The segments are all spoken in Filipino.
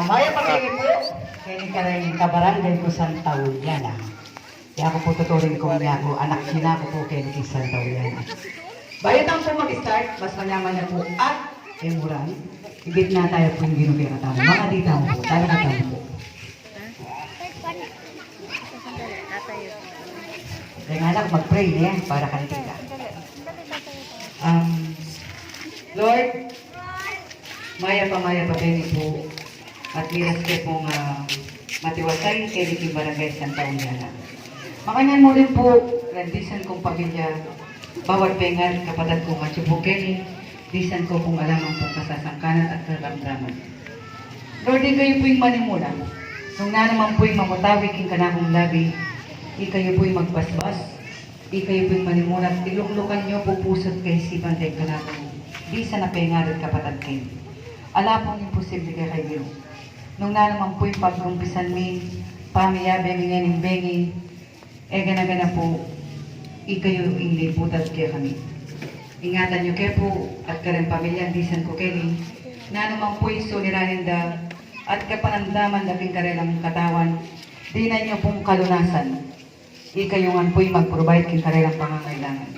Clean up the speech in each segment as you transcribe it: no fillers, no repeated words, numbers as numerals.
Maya pagkain po, kaya ka rin kabarangay ko Santa Juliana. Kaya ako po tuturin ko niya ako, anak sina ko po kaya ni Santa Juliana. Bayatang po mag-start, mas manyaman na po at emuran. Ibig na tayo po yung ginugay na tamo. Mga dita mo po, talaga tamo po. Kaya nga anak, mag-pray na yan para kanitita. Lord, maya pa Beni po, at miras kayo pong matiwasay kay Ricky Barangay Santa Juliana. Makanyan mo rin po, rendisan kong pamilya, bawat pengan, kapatid kong at Chupo Kenny, disan ko kung alam ang pong kasasangkanan at karamdaman. Lord, di kayo po yung manimula. Nung na naman po yung mamutawik yung kanakong labi, di kayo po yung magbasbas, di kayo po yung manimula, iluklukan nyo po pusot kay sipan kay kanakong, di sa napengar at kapatid kayo. Ala pong imposible kay kayo. Nung na naman po yung pagkumpisan mi, pamiya, bengi, gana-gana po, ikayo iniliputat kaya kami. Ingatan nyo kayo po, at karang pamilya, disan ko kayo, na naman po yung suliranin da, at kapanamdaman na karelang katawan, di na nyo pong kalunasan. Ikayo nga po yung mag-provide king karelang pangangailangan.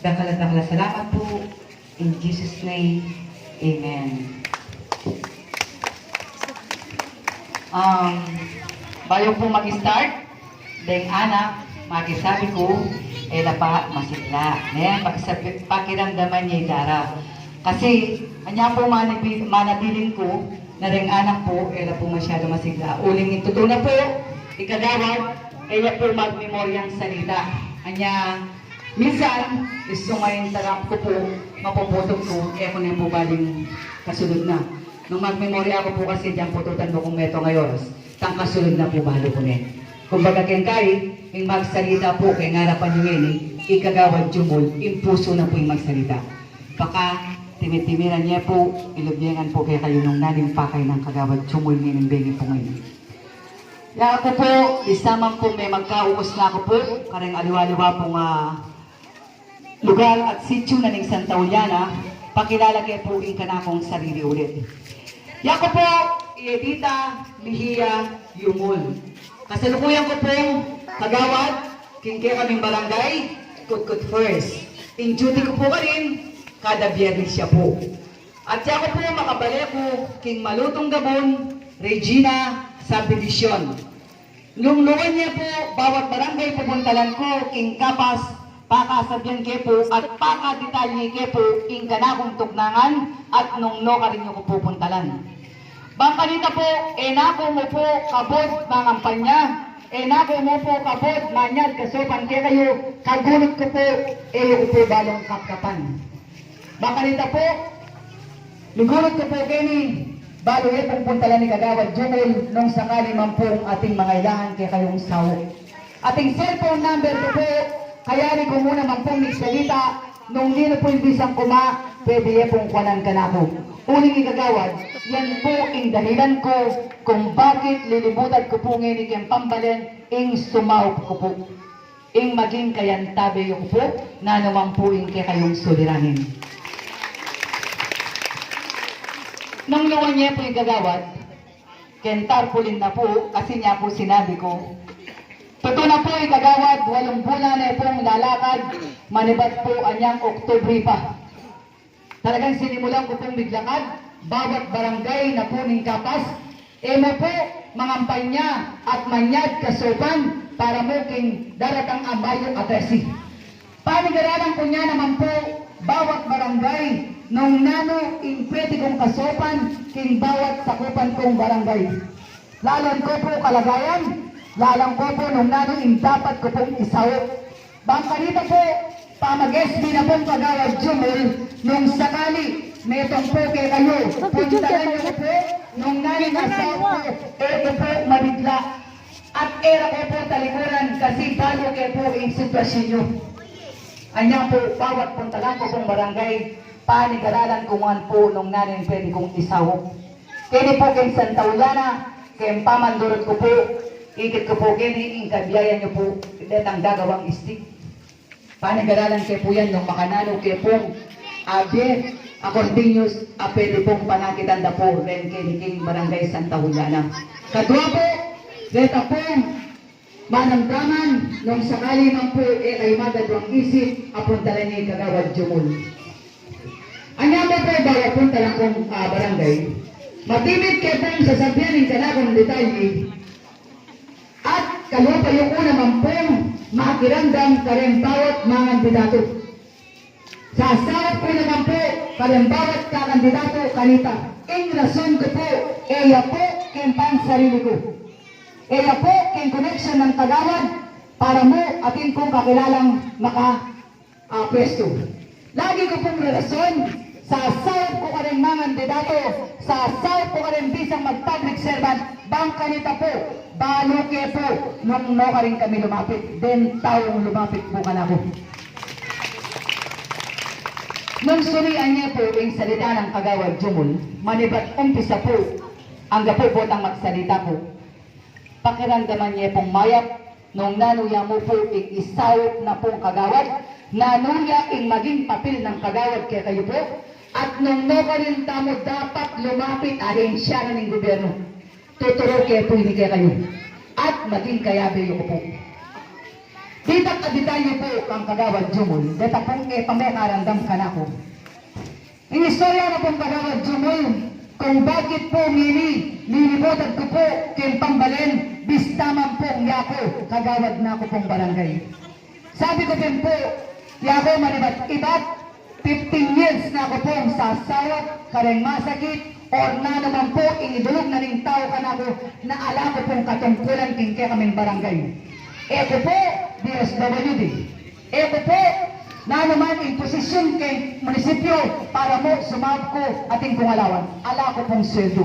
Dakala salamat po, in Jesus' name, Amen. Bayo po mag-start, dahil anak, magisabi ko, pa masigla. Ngayon, pakiramdaman niya idara. Kasi, anya po manabilin ko, na rin anak po, po masyado masigla. Uling ito na po, ikagawad, po magmemoryang salita. Anya, minsan, gusto ngayon tarap ko po, mapuputog ko, ko na po baling kasunod na. Nung magmemorya ako po kasi diyan po tutan mo kung meto ngayon, tang kasunod na po balo ko na. Kung baga ken kay, yung magsalita po kay ngarapan nyo ngayon, ikagawad jumol, impuso na po yung magsalita. Baka timitimiran niya po, ilubyengan po kay kayo nung naning pakay ng kagawad jumol ngayon bengi po ngayon. Ya ako po, isaman po may magkaukos na ako po, kareng aliwa-liwa pong lugar at sityo na ng Santa Juliana, pakilala kayo po yung kanakong sarili ulit. Yako po, Edita Mejia Yumul. Kasalukuyan ko po, kagawad, kingke kaming barangay, Kutkut First. In duty ko po ka rin, kada biyernes siya po. At yako po, makabalik ko, king Malutong Gabon, Regina Subdivision. Nung luwan niya po, bawat barangay pupuntalan ko, king Kapas, pakasabyan ke po, at pakaditalye ke po, king kanakong tuknangan, at nung no ka rin yung pupuntalan. Bangkanita po, enako mo po kabod mangampanya, enako mo po kabod manyad kasopan kaya kayo, kagunot ko po, ko po balong kapkapan. Bangkanita po, lugunot ko po kini, balo pong puntalan ni Kagawad Jumel, nung sakali man po ating mga ilangan kaya kayong sawo. Ating cellphone number ko po, kaya rin ko muna man pong nagsalita, nung di na po yung bisang kuma, pwede pong kwanan ka na po. Uling ikagawad, yan po ang dahilan ko kung bakit lilibutan ko po ngayon ikang pambalan, ing sumaup ko po. Ing maging kayantabi yung po, na naman po ing kayong suliranin. Nung luwan niya po yung gagawad, kentarpulin na po, kasi niya po sinabi ko, totoo na po yung gagawad, 8 bulan na pong lalakad, manibat po anyang Oktubre pa. Talagang sinimulan ko pong biglakad, bawat barangay na po ng Kapas, mo po, mangampanya at manyad kasopan para mo king daratang amayo atresi. Panigaralan ko niya naman po, bawat barangay, nung nano impwede kong kasopan, king bawat sakupan kong barangay. Lalan ko po kalagayan, lalang ko po nung nano dapat ko pong isawot. Bangkanita po, pamag-SB na pong Kagawad Jumel, nung sakali, metong po kay kayo, puntalan niyo po, nung naning asaw po, ito po mabigla. At era ko po talikuran, kasi balo kayo po yung sitwasyon nyo. Anyang po, bawat puntalan ko pong barangay, panigaralan ko man po, nung naning pwede kong isawok. Kini po kay Santa Juliana, kay pamandurot ko po, ikit ko po kini, ingkabiyayan nyo po, detang gagawang istik. Panagaralan kayo po yan nung makanalo kayo pong Continuous, pwede pong panakitan na po rin kiniking Barangay Santa Juliana. Kadwa po, leta pong manamdaman nung sakali man po kayo madadwang isip, apunta lang ni Kagawad Jumul. Anya mo po bago punta lang kong barangay, matimid kayo pong sasabihan ng kanakong detalye, at kalwa pa yung una man pong makiramdam ka rin bawat mga kandidato. Sa asawat ko naman po, karin bawat kandidato kanita. In rason ko po, eya po kempang sarili ko. Eya po ken connection ng Kagawad para mo atin kong kakilalang maka-pwesto. Lagi ko pong rason, sa asawat ko ka rin mga kandidato, sa asawat ko ka rin bisang mag-public servant, bang kanita po, balo ke po, nung no ka rin kami lumapit, then taong lumapit po ka na po. Nung surian niya po yung salita ng Kagawad Jumul, manibat umpisa po ang gapupot ang magsalita po. Pakiramdaman niya pong mayap, nung nanuya mo po isawit na pong Kagawad, nanuya ing maging papel ng Kagawad kaya kayo po, at nung no ka rin tamo dapat lumapit ahensya na ng gobyerno. Tuturo kaya po hindi kaya kayo. At maging kayabe ko po. Dito ka detalye po kang Kagawad Jumul, dito pong pamekaramdam ka na ko. Ang istorya na pong Kagawad Jumul, kung bakit po nilibotad ko po kayong pambalen, bistaman pong yako, Kagawad na ko pong barangay. Sabi ko po, yako manibat ibat, 15 years na ako pong sasawat, kareng masakit, or na naman po, inidulog na ning tao ka na ko, na alam ko pong katungkulan king kaya kaming barangay. Eko po, DSWD. Eko po, na naman yung posisyon kay munisipyo para mo sumab ko ating kungalawan. Ala ko pong sweldo.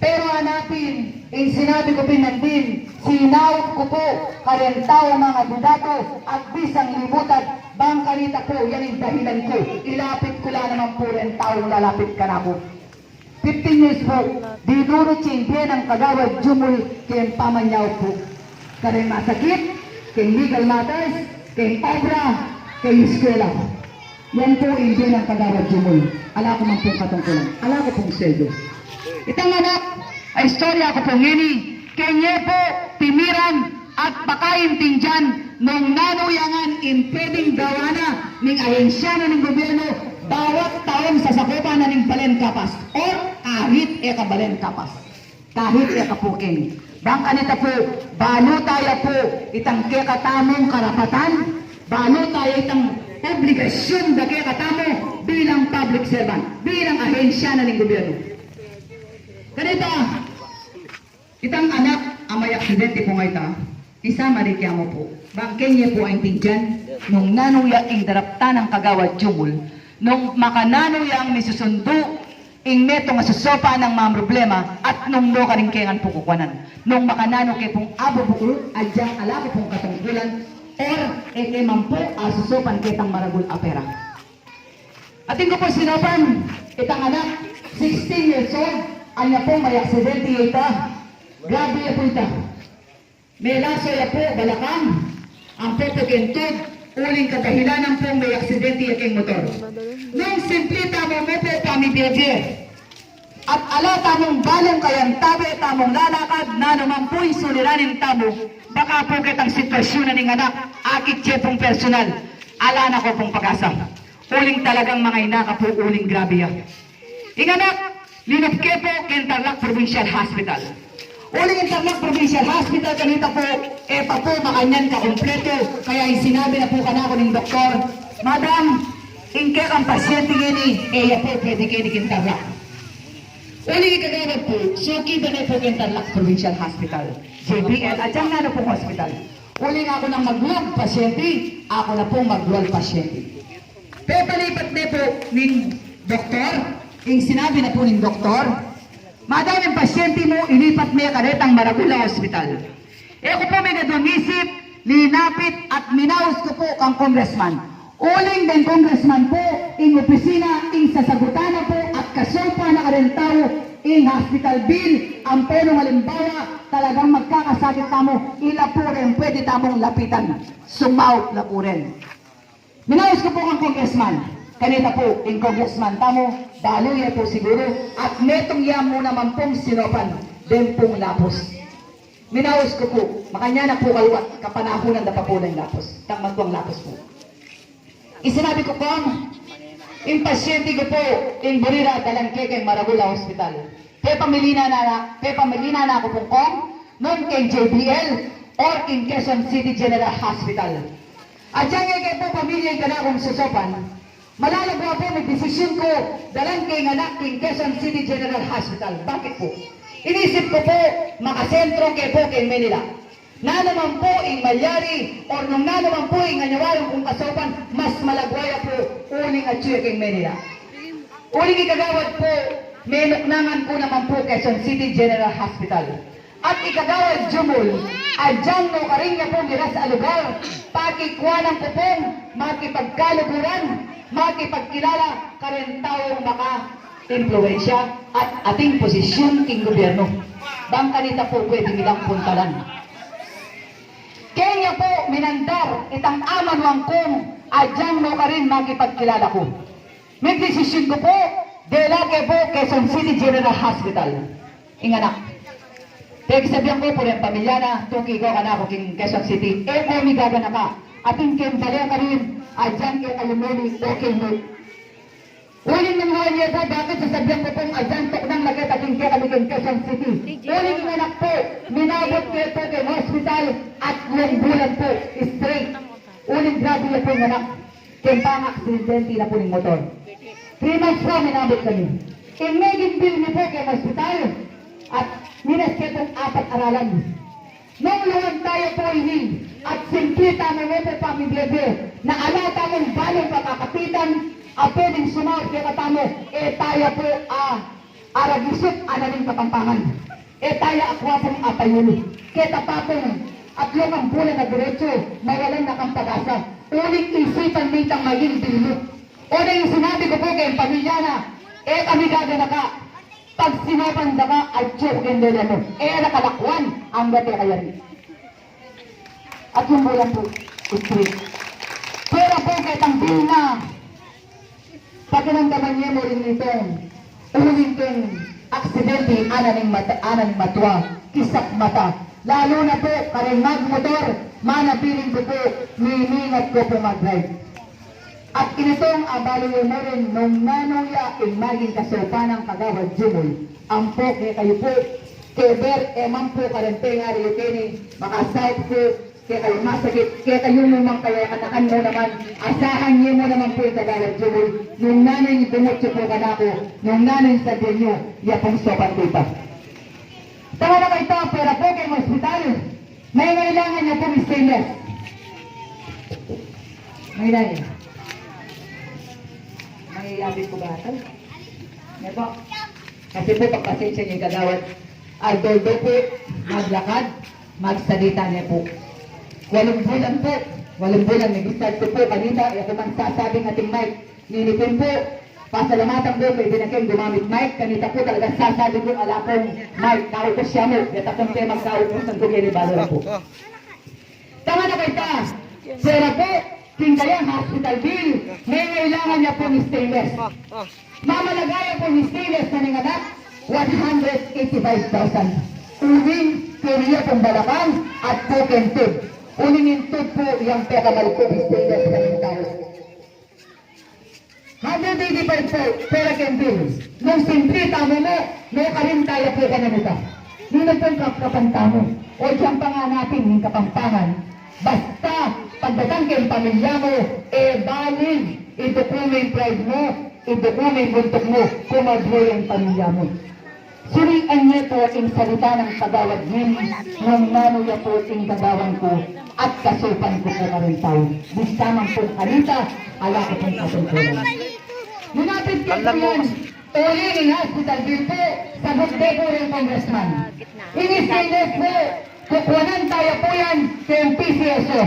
Pero hanapin, yung sinabi ko pinandin, sinawit ko po, karentao mga dudato at bisang libutan, bang kanita ko, yan yung dahilan ko. Ilapit ko lang naman po rin taong lalapit ka na po. 15 years po, dinuro champion ng Kagawad Jumul kayong pamanyaw po. Kareng masakit, kay legal matters, kay obra, kay eskwela. Yan po hindi ng Kagawad Jumul. Ala ko man pong katungkulan. Ala ko pong sweldo. Itang anak, ay istorya ko pong ini, kanya po, timiran, at pakain tingjan, nung nanuyangan in pwedeng gawana, ning ahensya na ng gobyerno, bawat taong sasakupan na ning balen kapas, or kahit balen kapas. Kahit kapuking. Bang kanita po, balo tayo po itang kekatamong karapatan, balo tayo itang obligasyon na kekatamo bilang public servant, bilang ahensya na ng gobyerno. Kanita, itang anak ang may aksidente po ngayon, isa marikya mo po. Bang kanya po ang tingjan, nung nanuya ing darapta ng Kagawad Jumul, nung makananuya ang nisusundo, ing meto nga susopa ng mga problema at nung no karingkengan po kukwanan. Nung makanano kay pong abo bukul, adyang alaki pong katungkulan, or kay man po asusopan kitang maragul apera. Ating ko po sinopan, itang anak, 16 years old, anya po may aksidente ito. Grabe po ito. May laso ya po, balakang, ang po kentod, uling kadahilanan pong may aksidente yaking motor. Nung simple tamo mo po pamibirje, at ala tamong balong kayang tabi, tamong lalakad, na naman po'y suliranin tamo, baka po kitang sitwasyon na ning anak, akit siya pong personal, ala na ko pong pag-asa. Uling talagang mga inaka po, uling grabe ya. Ing anak, linapke po Kentarlac Provincial Hospital. Uling Tarlac Provincial Hospital, kanita po, pa po makanyan ka kompleto, kaya sinabi na po ka na ako ng doktor, Madam, ingke ang pasyente gini, po pwede kayo ni Kentarlac. Uling ikagawad po, suki ba na po Kentarlac Provincial Hospital, JBL, at dyan na po hospital. Uling ako nang magluwag pasyente, ako na po magluwag pasyente. Pero palipat na po ng doktor, yung sinabi na po ng doktor, Madam, yung pasyente mo, ilipat mo karetang Maragula Hospital. Ako po may gadwang isip, linapit at minaus ko po kang congressman. Uling ng congressman po, in opisina, in sasagutan na po at kasopa na karentao, in hospital bill, ang penong halimbawa, talagang magkakasakit tamo, ila po rin, pwede tamong lapitan. Sumaut na po rin. Minaus ko po kang congressman. kanita po, in congressman tamo, dalo ya po siguro, at netong yamo naman pong sinopan, den pong lapos. Minaos ko po, makanya na po kaluwat, kapanahunan na pa po ng lapos, kang magwang lapos po. Isinabi ko kong, in pasyente ko po, in Burira, Talangke, kay Maragula Hospital. Pamilina na ako po kong, nun kay JBL, or in Quezon City General Hospital. At yan kay po pamilya ka na akong susopan, malalagwa po may desisyon ko, dalang kay anak in Quezon City General Hospital. Bakit po? Inisip ko po, makasentro kay po kay Manila. Na naman po ing malyari, or nung na naman po ing anyawarang kung kasopan, mas malagwaya po, uling at siya kay Manila. Uling ikagawad po, may nuknangan po naman po Quezon City General Hospital. At ikagawad Jumol, adyang no karingya po nila sa lugar, pakikwanan po pong makipagkaluguran, makipagkilala, karentaong maka-influensya at ating posisyon king gobyerno. Bang kanita po pwede nilang puntalan. Kenya po minandar, itang aman wang kong, adyang no karin makipagkilala ko. May desisyon ko po, delake po Quezon City General Hospital. Inganak. Teg sabihan ko po rin pamilya na, tuki ko ka na ako king Quezon City. E po migaga na ka. Ating king dali ka rin, adyan kay alumoni, okay mo. Uling ng mga niya po, bakit sasabihan ko pong adyan tok nang lagay ating kay kami king Quezon City. Uling ng anak po, minabot kayo po kay hospital at yung bulan po, straight. Uling grabe niya po yung anak. Kaya pang-aksidente na po ng motor. 3 months po, minabot kami. Imagine bill niyo po kay hospital at minasketong 4 aralan. Nung luwag tayo po ini at simplita ng wepe pamilya na alata mong balong pakakapitan at pwedeng sumawag kaya katamo, tayo po aragisip analing kapampangan. Tayo akwa pong apayuli. Kaya tapapong at lokang bulan na diretso, mawalan na kang pag-asa. Uling isipan nitang maging dilo. O na yung sinabi ko po kay pamilya na, kami gagana ka. Pag sinapan ka at tsukin nila mo, nakalakwan ang gati kaya rin. At yung bulan po, straight. Pero po kitang na, pakinamdaman niya mo rin itong uling aksidente, ananing matwa, kisak mata. Lalo na po, karing magmotor, manapiling ko po, miningat ko po mag-drive. At initong abalo mo rin nung nanuya in maging kasopan ng kagawad Jumol. Ang po kaya kayo po, kaya ber eman po karenteng ari kini makasahit po, kaya kayo masakit, kaya kayo naman kaya katakan mo naman, asahan niyo mo naman po yung kagawad Jumol. Nung nanay dumutso po ka na po, nung nanay sabihin niyo, yapang sopan po ito. Tama na kayo ito, pero po kayo hospital, may kailangan niyo po stainless. May kailangan. Mayayabit ko ba ito? May po. Kasi po pagpasensya niyo yung kagawad. Although po, maglakad, magsalita niya po. 8 bulan po. 8 bulan. Nag-start ko po kanina. Ako man sasabing ating mic. Nilipin po. Pasalamatan po. Pwede na kayong gumamit mic. Kanita po talaga sasabi ko ala pong mic. Kao ko siya mo. Yata kong tema kao ko sa gugili balo po. Tama na kayo ta. Pero po, kaya hospital bill, may kailangan niya pong stainless. Mamalagaya pong stainless na ng anak, 185,000. Uling, kaya pong balakang at token tube. Ulingin tube po yung pekamal po stainless na ng tao. 185 po, pera ken bill. Nung simple tamo mo, may karin tayo po ka na nito. Nung pong kapantamo, o dyan pa nga natin yung kapampangan, basta pagdatang kayong pamilya mo, balig, i-document pride mo, i-document buntok mo, kumadro yung pamilya mo. Surian niyo po ang salita ng kagawad niyo, ng nanuya po ang kagawan ko, at kasupan ko po ka rin tao. Bisamang po kanita, ala ko pong katungkulan. Lunapit ko po yan, uling hospital bill po, sagot de po yung congressman. Inistilis po, kukunan tayo po yan sa PCSO.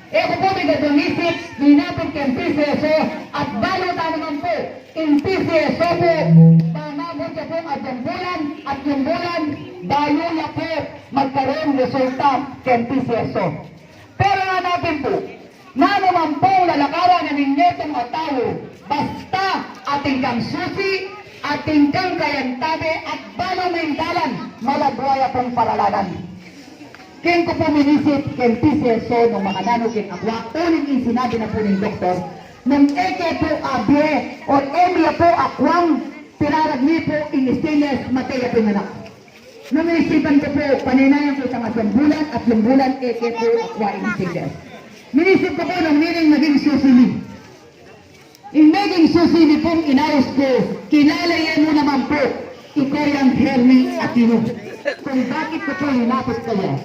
Ako po may gatunisip, ninapit kay PCSO at balo tayo naman po in PCSO po, pamabot siya po at yung bulan, balo na po magkaroon resulta kay PCSO. Pero nga natin po, Na naman po lalakaran na ninyo itong atawo, basta ating kang susi, ating kang kayantabe at balo dalan, malagwaya pong paralanan. King ko po minisip, king PCSO, nung mga nanukin akwa, uling yung sinabi na po ng doktor, nung eke po abye, o emya po akwang, piraragni po in stainless, mataya po yung anak. Nung isipan ko po, paninayan ko sa mga bulan at lumbulan, eke po akwa in stainless. Minisip ko po nung niling naging susili. In naging susili pong inayos ko, kilalayan mo naman po, ikaw yung Hermie Aquino. Kung bakit ko po linapos kaya?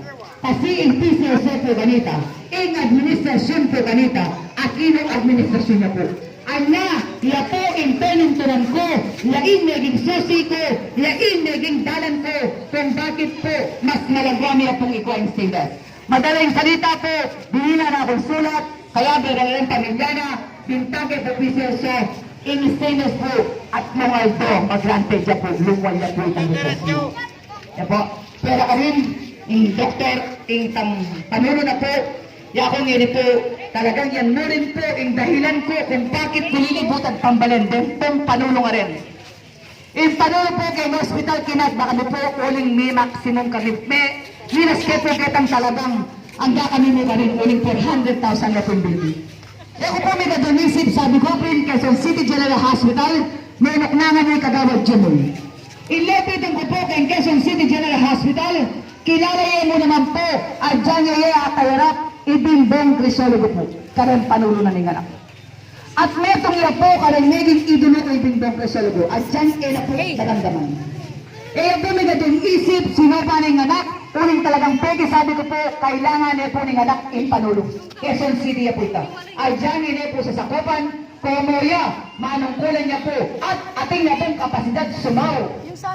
Kasi in PCSO po ganita, in administrasyon po ganita, Aquino administrasyon niya po. Anya, ya po in penuntunan ko, yain naging susi ko, yain naging dalan ko, kung bakit po mas malagwami pong ikaw ang stainless. Madaling salita po, binila na akong sulat, kaya biralang pamilyana, bintake po PCSO, in stainless po, at luwal po, mag-granted siya po, luwal na po itang ito. Yan po, pero karin, yung doktor, yung panulo na po, ya akong ini po, talagang yan mo rin po, yung dahilan ko kung bakit nililibutan pambalin, din pong panulo nga rin. Yung panulo po kay hospital kinat, baka mo po, uling may maximum kami, may minas kayo po kitang talagang, anda kami mo ka rin, uling 400,000 na pong baby. E ako po may nadonisip, sabi ko po yung Quezon City General Hospital, may naknangan mo kagawad Jimoy. Ilepitin ko po kay Quezon City General Hospital, kilalayan mo naman po, at dyan niya atayarap, ibimbong krisologo po, karang panulo na ning anak. At metong iya po, karang naging idolo ko ibimbong krisologo, at dyan ina po dagamdaman. Eh, po may gadong isip, sino pa ning anak, uling talagang peke, sabi ko po, kailangan niya po ning anak in panulo. Quezon City ya po ito. At dyan niya po sa sakopan, komoya, manungkulan niya po, at ating na pong kapasidad sumaw.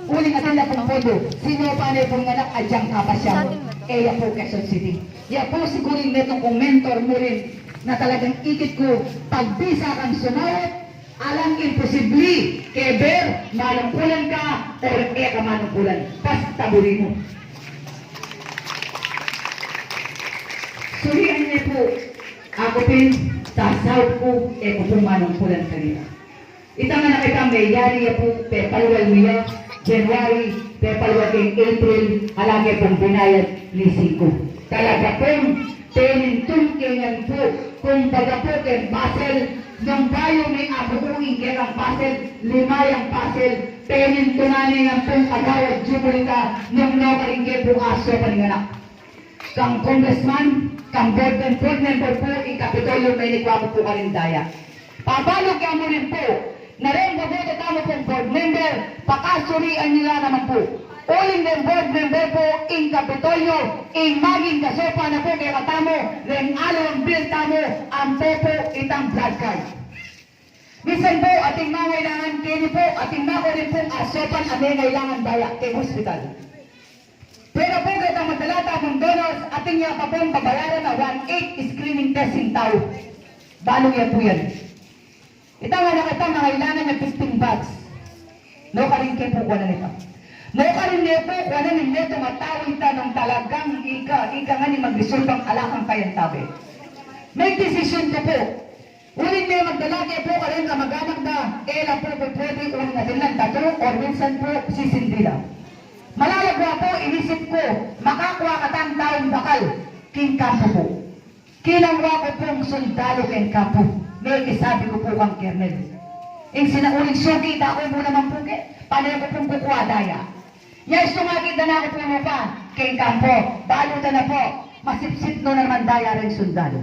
Uling ating na pong podo, sino pa niya pong anak, at dyan kapasyaw. Eh, ya po Quezon City. Ya po siguring netong kong mentor mo rin, na talagang ikit ko, pagbisa kang sumawat, alang imposible, keber, manungkulan ka, or ka manungkulan. Basta buri mo. Surian niya po, ako pin, sa South ko, ko po manungkulan kanila. Itang na nakita may yari po, paluwal niya, January, paluwal kay April, halagi pong binayad lising ko. Talaga pong, penintun kayan po, kung baga po kay Basel, nung bayo may abuuing kaya ang Basel, 5 yung Basel, penintunanin ang pong agawad Jumulita, nung nakaring kaya po aso paninganak. Kang congressman, kang board member po, in Kapitolyo may nagwako po kalindaya. Pabalog ka mo rin po, na rin mabuti tamo pong board member, pakasurian nila naman po. Uling ng board member po, in Kapitolyo, in maging kasopa na po kaya katamo, rin along bill tamo, ang popo itang blood card. Minsan po, ating mga kailangan kini po, ating mga rin po asopan ang may kailangan daya kay hospital. Pero po kita magdalata mong donors, ating niya pa pong babayaran na 1.8 screening testing tao. Balong yan po yan. Ito nga nakita na kailangan ng 15 bags. No karin kayo po kuha na nito. No karin niyo po kuha na nito matawin ta ng talagang ika nga ni mag-resolve alakang kayang tabi. May decision ko po. Uling niyo magdalagay po ka rin na mag-anak na ela po pwede uling natin lang tatlo or minsan po sisindila. Malalagwa po, inisip ko, makakuha ka tang taong bakal, king kampo po. Kinangwa ko pong sundalo king kampo. May isabi ko po kang kernel. Yung sinauling suki, ako mo naman po paano ko pong kukuha daya. Yes, sumakita na ako po mo pa, king kampo, balutan na po, masipsip no naman daya rin sundalo.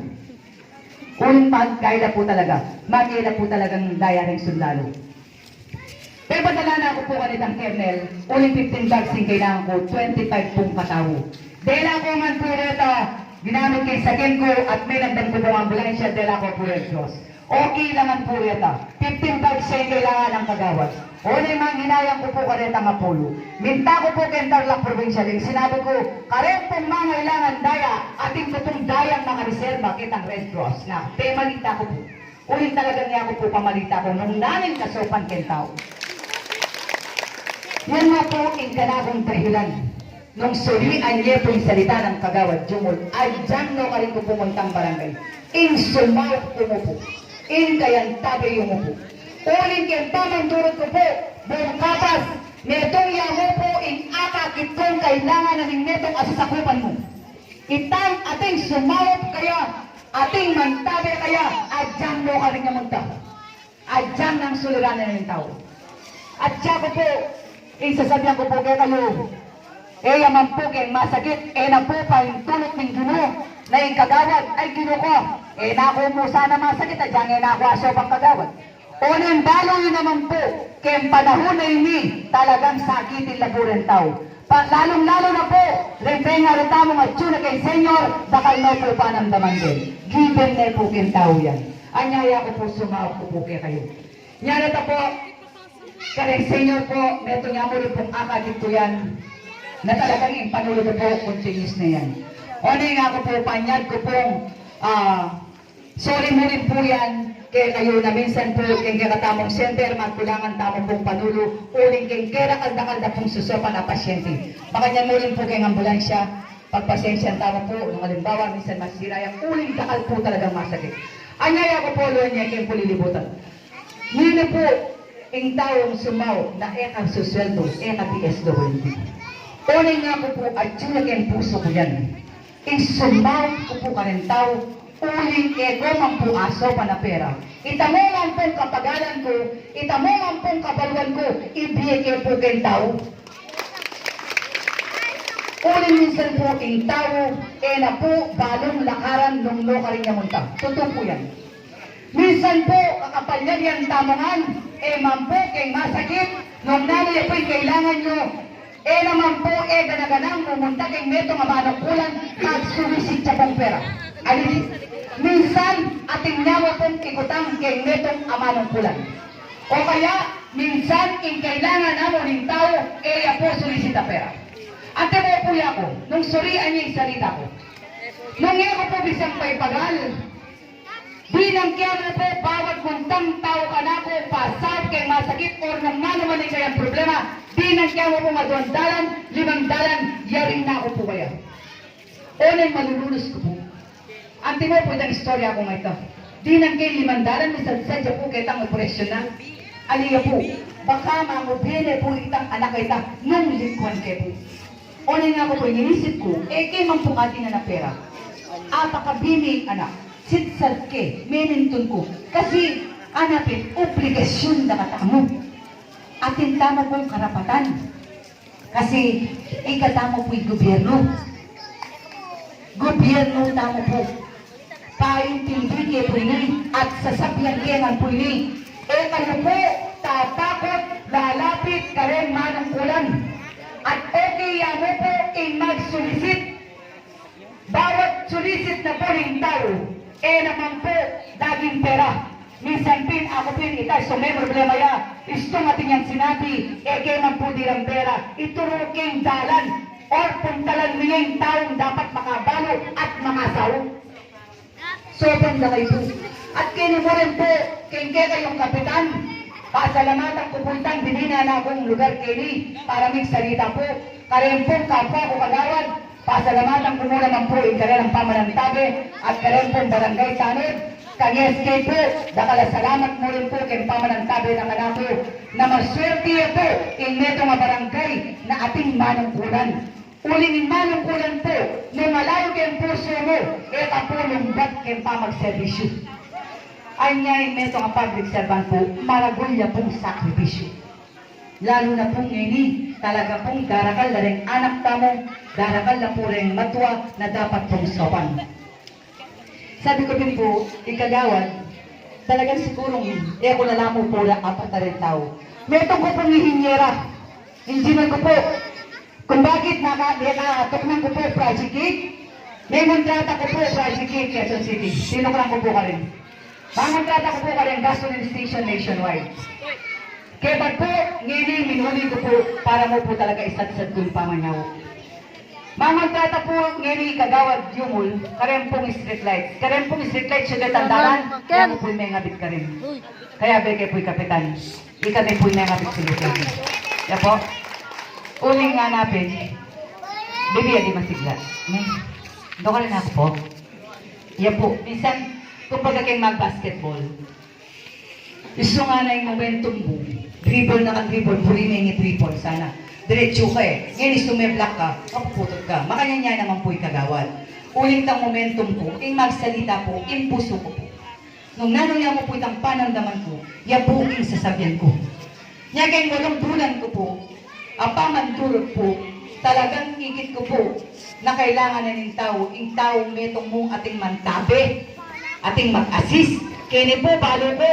Uling magkaila po talaga, magkaila po talagang daya rin sundalo. Pero padala na ako po kanitang kernel, uling 15 bags yung kailangan ko, 25 pong katawo. Dela ko man po rito, ginamit kay sakin ko at may nagdan ko pong ambulansya, dela ko po rin Diyos. Okay naman po rito, 15 bags siya yung kailangan ng kagawad. Uling mang hinayang ko po kanita mapulo. Minta ko po kay Tarlac Provincial, sinabi ko, karen pong mga kailangan daya, ating po pong dayang nakareserva kitang Red Cross na, pemalita ko po. Uling talagang niya ko po pamalita ko, nung namin kasopan kay tao. Yan nga po ang kanakong dahilan. Nung sulian niya po yung salita ng kagawad Jumol, ay dyan no ka rin ko pumuntang barangay. in sumaw umupo, in kayantabi umupo. Uling kayang tamang durot ko po, buong kapas, netong yamo po, in akakit kong kailangan na ning netong asasakupan mo. Itang ating sumawap kaya, ating mantabi kaya, adyang mo ka rin naman tao. Adyang ng suliranan ng tao. At siya ko po, sasabihan ko po kaya kayo, yaman po kayong masakit, na po pa yung tulot ng Gino, na yung kagawad, ay Gino ko, nako mo sana masakit, adyang nako aso pang kagawad. Unang balo yun naman po, kayong panahon na ini, talagang sakitin laburan tao. Lalong-lalo na po, rin nga rin tamong at yun na kay Senyor, bakal na po panamdaman din. Given na po kayong tao yan. Anyaya ko po, sumawag ko po kayo. Nyara ta po, kay Senyor po, neto nga mo rin pong akagit ko yan, na talagang yung panulog po, continuous na yan. O nga ko po, panyad ko pong, sorry mo rin po yan, kaya kayo na minsan po, kaya kakatamong center, magkulangan tamong pong panulo, uling kaya kalda-kalda pong susopan na pasyente. Makanya mo rin po kayong ambulansya, pagpasensya ang tama po, nung halimbawa, minsan masira yung uling dakal po talagang masakit. Anyaya ko po, luwan niya kayong pulilibutan. Nino po, ang taong sumaw na ekang susweldo, ekang PSWD. Uling nga po po, at yun na kayong puso ko yan. Ang sumaw ko po ka rin tao, uling ego man po aso pa na pera. Itamo man pong kapagalan ko, itamo man pong kabaluan ko, ibigay po kayong tao. Uling minsan po ang tao, na po balong lakaran nung no karinyamunta. Totoo po yan. Minsan po, kakapalyan yan tamongan, man po kayong masakit, nung nanay po'y kailangan nyo, naman po, ganaganang pumunta kayong neto nga manukulan, magsumisit siya pong pera. Alin, minsan, ating nyawa pong ikutang kayong netong amanungkulan. O kaya, minsan, in kailangan na mo ng tao, po sulisita pera. Ate mo po ako, nung surian niya yung salita ko. Nung ako po bisang paipagal, binangkyan na po, bawat muntang tao ka na ko, pasaw kay masakit, or nung naman ay kayang problema, binangkyan mo po madondalan, 5 dalan, yaring na ako po kaya. O nang malulunus ko po. Ante mo po itang istorya ko nga ito. Binangkyan 5 dalan, misadsadya po kayo itang operasyon na. Aliya po, baka mangubine po itang anak kayo nung likwan kayo po. O nga ko po, inisip ko, kay man po ating na pera. Apakabini, anak, sitsad ke, menintun ko. Kasi, anapin, obligasyon na katamo. Atin tama pong karapatan. Kasi, ikatamo po'y gobyerno. Gobyerno tamo po. Paintindi kayo po ini, at sasabyan kayo po ini. Kayo po, tatakot, lalapit, karen manungkulan. At okay mo po magsulisit. Bawat sulisit na po ng tao, naman po, daging pera. Minsan pin, ako pin, itay, so may problema ya. Isto natin yan sinabi, kaya man po dirang pera. Ituro kayong dalan, or puntalan niya yung taong dapat makabalo at makasaw. Sobrang na kayo po. At kinimurin po, kaya kayong kapitan, pasalamatan ko puntang binina na akong lugar kini para may salita po. Karen pong kapwa ko kagawad, pasalamatan ko muna man po yung karen ng pamanantabi at karen pong barangay tanod. Kanyes kayo po, dakala salamat mo rin po kayong pamanantabi ng anak ko na maswerte po yung neto nga barangay na ating manungkulan. Uling manungkulan po, nung malayo kayong puso mo, kapulong ba't kayong pamagservisyo. Anyay meto ang public servant po, maragulya pong sakripisyo. Lalo na pong ini, talaga pong darakal na rin anak tamo, darakal na po rin matwa na dapat pong sopan. Sabi ko din po, ikagawad, talagang sigurong, ako na lang po na 4 na rin tao. Meto ko pong ihinyera, engineer ko po, kung bakit nakatuknan ko po Project 8, may kontrata ko po Project 8 Quezon City. Sino ko lang ko po ka rin? Mangontrata ko po ka rin gasoline station nationwide. Kaya ba't po, ngini, minuli ko po para mo po talaga isadsad ko yung pamanyaw. Mangontrata po, ngini, kagawad yumul, karen pong street lights. Karen pong street lights, yung tandalan, kaya mo po yung may ngabit ka rin. Kaya beke po yung kapitan, ikami po yung may ngabit sila. Kaya po, uling nga napin, bibiya di masigla. Doon ka rin ako po. Iya po, minsan, Kumbaga kay mag-basketball. Gusto nga na yung momentum mo. Dribble na dribble, puri na yung dribble sana. Diretso ka eh. Ngayon sumeblak ka, mapuputot ka. Makanya naman po'y kagawad. Ulit ang momentum ko, yung magsalita po, yung puso ko po. Nung nanong mo po itang panamdaman ko, yabuking sasabihan ko. Nya kayong walang bulan ko po, apamandurot po, talagang ikit ko po, na kailangan na ng tao, yung tao metong mong ating mantabi, ating mag-assist. Kini po, balo ko,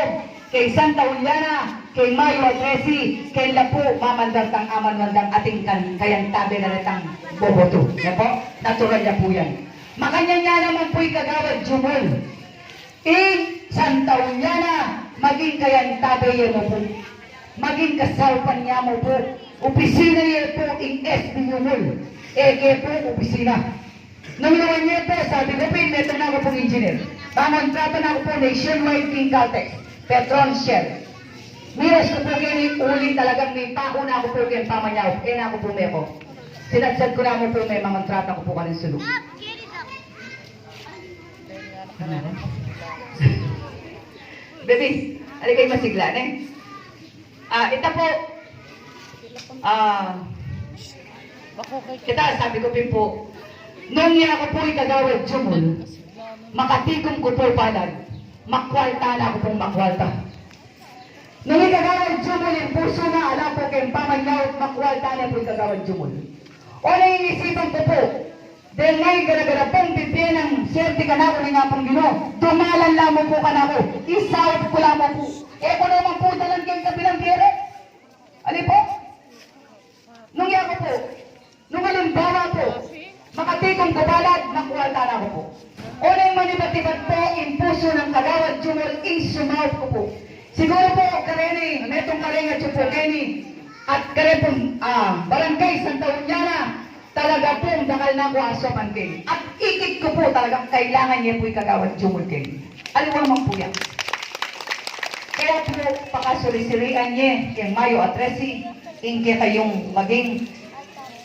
kay Santa Juliana, kay Mayo Atresi, kay Lapo, mamandang aman mandang ating kayang tabi na natang boboto. Yan po, natural niya po yan. Makanya niya naman po'y kagawad jumol. Santa Juliana, maging kayang tabi yan mo po. Maging kasalpan niya mo po. Opisina niya po, in SBU mo. Eke po, opisina. Nung naman niya po, sabi ko, meron na ako pong engineer. Pamontrata na ako po nationwide King Caltex. Petron Shell. Miras ko po yan, uli talagang may pako na ako po yan, pamanyaw. Na ako po may ako. Sinadsad ko na ako po may mamontrata ko po ka ng sulok. Bebis, alikay masigla, eh? Ito po, kita sabi ko po, nung niya ako po ikagawad jumol, makatikom ko po palad, makwalta na ako pong makwalta. Nung ikagawad jumol, yung puso na alam po kayong pamanyaw, makwalta na po ikagawad jumol. O naiisipan ko po, dahil ngayon gara-gara pong bibigyan ng swerte ka na ako ng nga pong Ginoo, dumalan lamang po ka na ako, isawap ko lamang po. Ko naman po dalang kayong kabilang biyere. Ano po? Nung ako po, nung alimbawa po, makatikong kabalad, nakuwalta na ako po. O nang manibatibat po, impuso ng kagawad jumol, insumawap ko po. Siguro po, kareni, metong karenga chupo keni, at karepong barangay Santa Juliana, talaga pong dakal na ko asopan keni. At ikit ko po talagang kailangan niya po'y kagawad jumol keni. Aliwamang po yan. Kaya po, pakasulisirian niya kay Mayo Atresi, inke kayong maging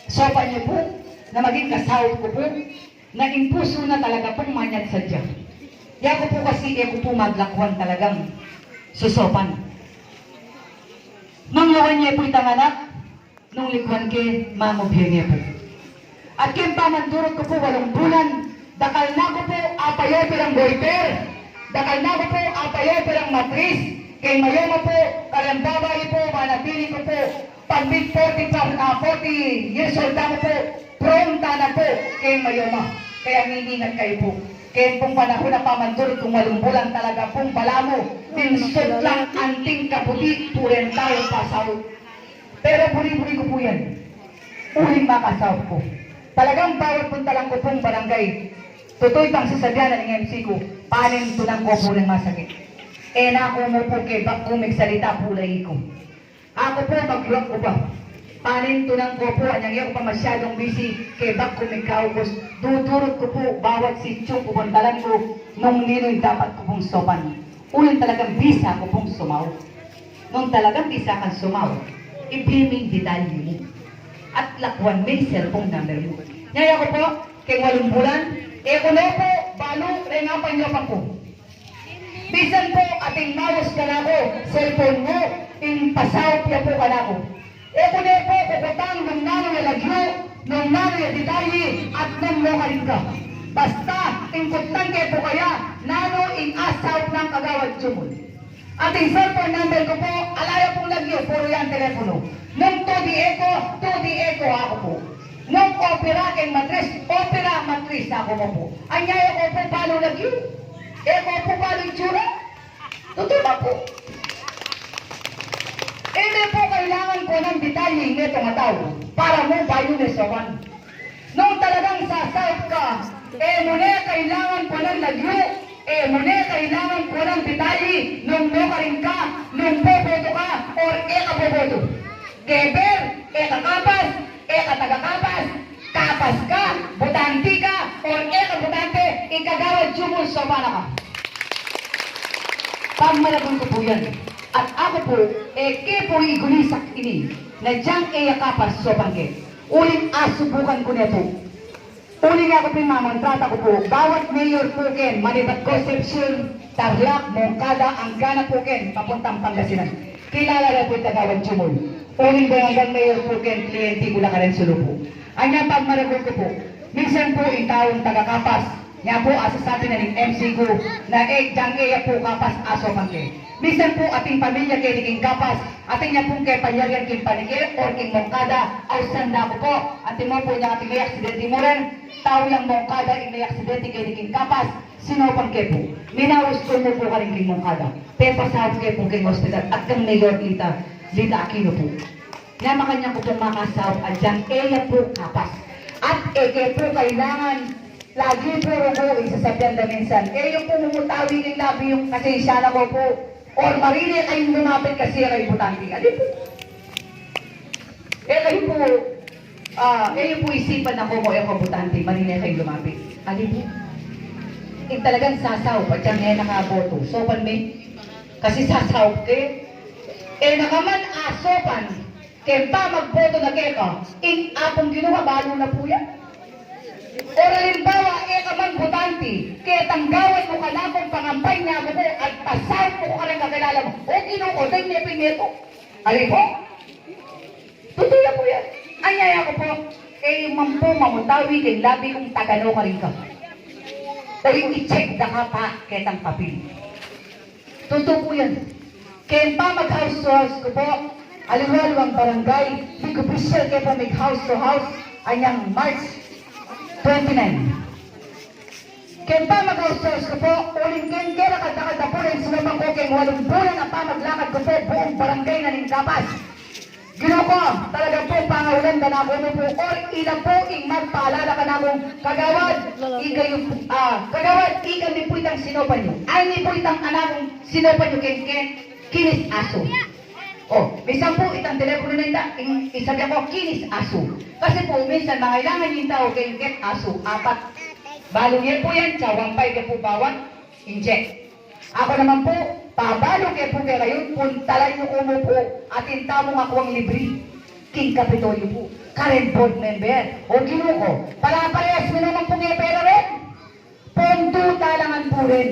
sopa niyo po, na maging kasawad ko po, na impuso na talaga pong manyad sadya. Kaya ko po kasi, ko po maglakwan talagang susopan. Manglawan niya po itang anak, nung likwan ke, mamubhiya niya po. At kaya pamandurot ko po, 8 bulan, dakal na ko po, apayo pirang goiter, dakal na ko po, apayo pirang matris, kay mayoma po, kalang babae po, manatili ko po, pag-mid 40 years old na ko po, pronta na po, kay mayoma. Kaya hiningat kayo po. Kaya pong panahon na pamandurot kung 8 bulan talaga pong balamo, tinsod lang anting kaputi, puren tayo pasawot. Pero buri-buri ko po yan. Uling makasawot ko. Talagang bawat punta lang ko pong barangay. Tutoy pang sasadyanan ng MC ko, panin tunang ko po ng masakit. Na ako mo po kay bak kumigsalita pulay ko. Ako po mag-rock ko pa. Panin tunang ko po, anyang iyo pa masyadong busy kay bak kumigkaupos. Dudurot ko po, bawat sityo ko bandalan ko, nung nino'y dapat ko pong sopan. Uling talagang bisa ko pong sumaw. Nung talagang bisa kang sumaw, i-blaming detalye mo. At lakwan may cellphone number mo. Nyaya ko po, kay 8 bulan, ko na po, balo, rengapan niyo pa po. Bisan po, ating mawas ka na ko, cellphone mo, in pasawap niya po ka na ko. Ko na po, kukutang ng nano na lagyo, ng nano na detalye, at nang mo ka rin ka. Basta, ingkutang kayo po kaya, nano in asaw ng kagawad jumol. Ating cellphone number ko po, alaya pong lagyo, puro yan telepono. Nung 2D Eco ako po. Nung opera kay matris, opera matris ako mo po. Anyaya ko po palo lagyo. Ko po palo itsura. Totoo ba po? Hindi po kailangan ko ng detalye nito nga tao para mo bayo na sokan. Nung talagang sasawit ka, muna kailangan ko ng lagyo, muna kailangan ko ng detalye nung mo ka rin ka, nung boboto ka, or kaboboto. Geber, kakapas, katagakapas, kapas ka, butante ka, or kabutante, ikagawad jumul sopan ka. Pagmalabon ko po yan. At ako po, ke po igulisak ini, na diyang kapas sopan ke. Ulit asubukan ko neto. Uli nga ko pinamantrata ko po, bawat mayor po ken, Manibat Concepcion, Tarlac, Moncada, Anggana po ken, papuntang Pangasinan. Kilala na po yung Tagawan Chumol. Uling ba hanggang mayor po ken, kliyente ko na ka rin sulo po. Anya pagmaragol ko po, minsan po yung taong taga-kapas, nga po asa sa atin na ng MC ko, na jang eya po kapas aso pangke. Minsan po ating pamilya kay naging kapas, ating niya pong kay panyarian king panigil, or king Moncada, aw sanda ko po, ating mo po niya ating may aksidente mo rin, tao yung Moncada, yung may aksidente kay naging kapas, sino pangke po. Minawis ko mo po ka rin king Moncada, pepa sa kay po king hospital, at kang mayor Lita Aquino po. Nga makanya ko pong makasaw, at dyan eya po kapas. At eke po kailangan lagi po rugo isasabihan na minsan. Yung pumumutawi ng labi yung kasensya ko po. Or marili kayong lumapit kasi kayo butante. Ano po? Kayo po, kayo po isipan ako mo yung butante. Marili kayong lumapit. Ano po? Talagang sasaw. Pag siya ngayon nakaboto. Sopan may. Kasi sasaw ke. Nakaman asopan. Kaya pa magboto na keka. Apong ginawa, balo na po yan. O halimbawa, man butante, kaya tanggawan mo ka na kung pangampay niya mo at pasal mo ka rin kakilala mo. O kinukoday niya pinito. Alin po? Tutuya po yan. Anyaya ko po, mampo mamutawi kay labi kong tagano ka rin ka. O i-check na ka pa ketang papil. Totoo po yan. Kaya pa mag-house to house ko po, aliwalwang barangay, big-official kaya po mag-house to house, anyang March 29. Kaya pa mag-house ko po, uling kaya kagdakagda po rin sumamang ko kaya 8 bulan ang pamaglakad ko po buong barangay na ning kapas. Gino ko, talaga po pangawalan na ako mo po, or ilang po magpaalala ka na akong kagawad, kagawad, ikan ni po itang sinopan nyo. Ay ni po itang anakong sinopan nyo kinis aso. Minsan po itang telepono na isabi ako kinis aso. Kasi po minsan mangailangan yung tao ken aso, 4. Balong yan po yan, tsawang pay ka po bawat, inject. Ako naman po, pabalo kaya po kaya kayo, puntalay nyo ko mo po, atin tamong ako ang libre. King Kapitolyo po, current board member, o ginuko, pala parehas mo naman po ngayon pera rin. Pondo talangan po rin.